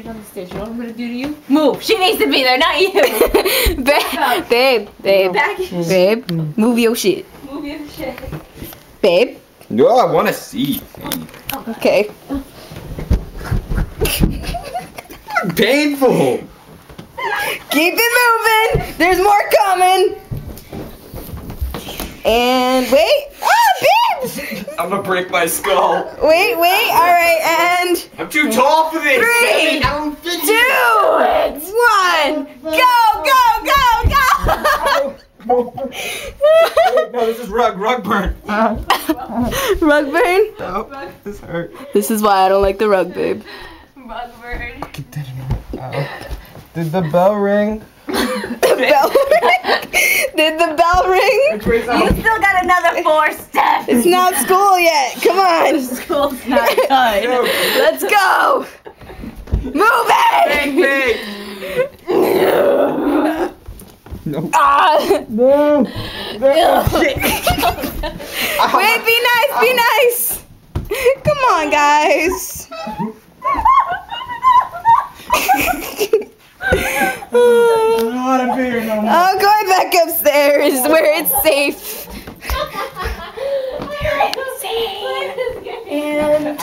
down the stairs. You know what I'm gonna do to you? Move. She needs to be there, not you. Babe, move your shit. Move your shit. Babe. No, I want to see. Okay. Painful. Keep it moving. There's more coming. And wait. Ah, babes. I'm gonna break my skull. Wait. All right, and I'm too tall for this. 3, 2, 1. Go. No, this is rug burn. Rug burn? No, this hurt. This is why I don't like the rug, babe. Rug burn. Did the bell ring? The bell ring? Did the bell ring? You still got another 4 steps. It's not school yet. Come on. School's not done. Let's go. Move it. No. Ah. No. Wait, be nice. Come on, guys. I'm going back upstairs where it's safe. You're insane. And